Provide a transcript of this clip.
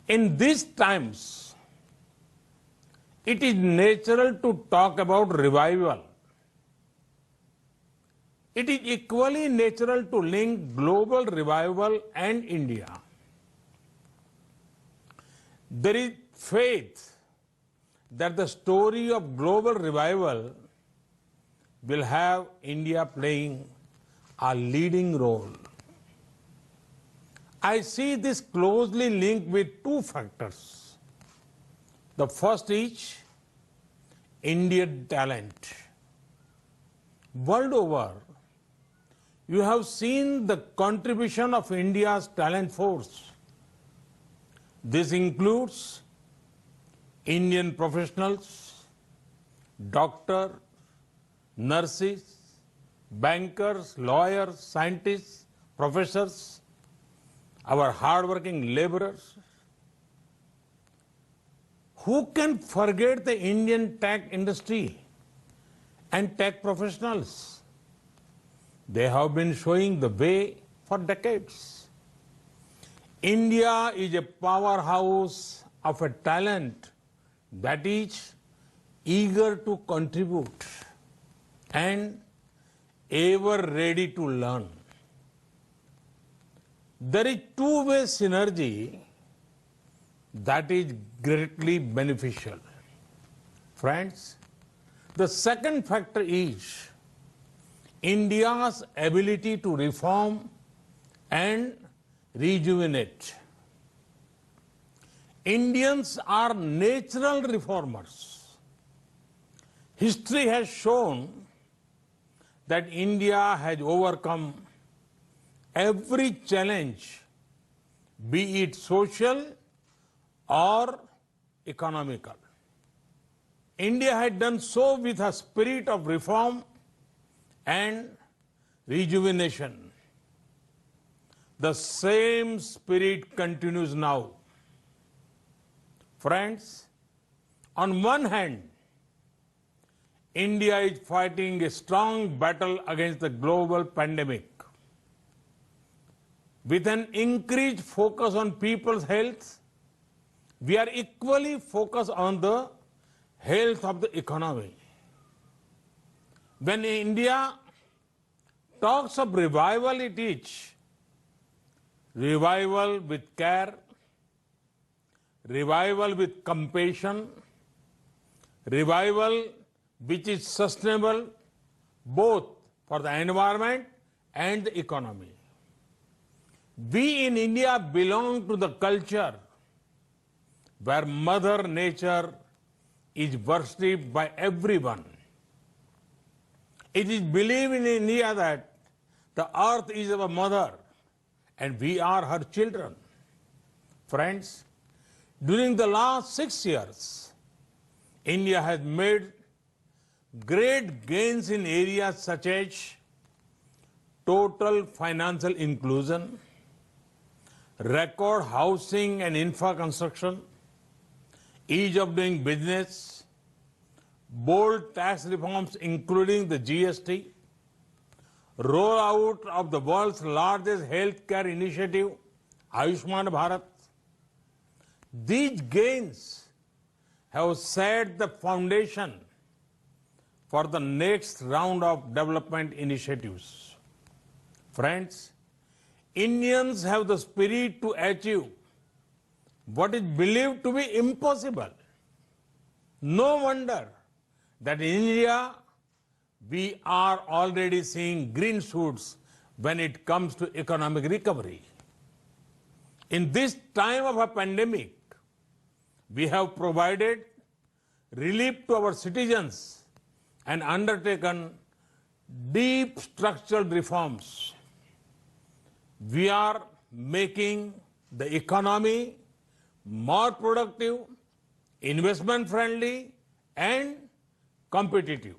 In these times, it is natural to talk about revival. It is equally natural to link global revival and India. There is faith that the story of global revival will have India playing a leading role. I see this closely linked with two factors. The first is Indian talent. World over, you have seen the contribution of India's talent force. This includes Indian professionals, doctors, nurses, bankers, lawyers, scientists, professors, our hardworking laborers. Who can forget the Indian tech industry and tech professionals? They have been showing the way for decades. India is a powerhouse of a talent that is eager to contribute and ever ready to learn. There is two-way synergy that is greatly beneficial. Friends, the second factor is India's ability to reform and rejuvenate. Indians are natural reformers. History has shown that India has overcome every challenge, be it social or economical. India had done so with a spirit of reform and rejuvenation. The same spirit continues now. Friends, on one hand, India is fighting a strong battle against the global pandemic. With an increased focus on people's health, we are equally focused on the health of the economy. When India talks of revival, it is revival with care, revival with compassion, revival which is sustainable both for the environment and the economy. We in India belong to the culture where Mother Nature is worshipped by everyone. It is believed in India that the earth is our mother and we are her children. Friends, during the last 6 years, India has made great gains in areas such as total financial inclusion, record housing and infra construction, ease of doing business, bold tax reforms including the GST, rollout of the world's largest healthcare initiative, Ayushman Bharat. These gains have set the foundation for the next round of development initiatives. Friends, Indians have the spirit to achieve what is believed to be impossible. No wonder that in India, we are already seeing green shoots when it comes to economic recovery. In this time of a pandemic, we have provided relief to our citizens and undertaken deep structural reforms. We are making the economy more productive, investment friendly, and competitive.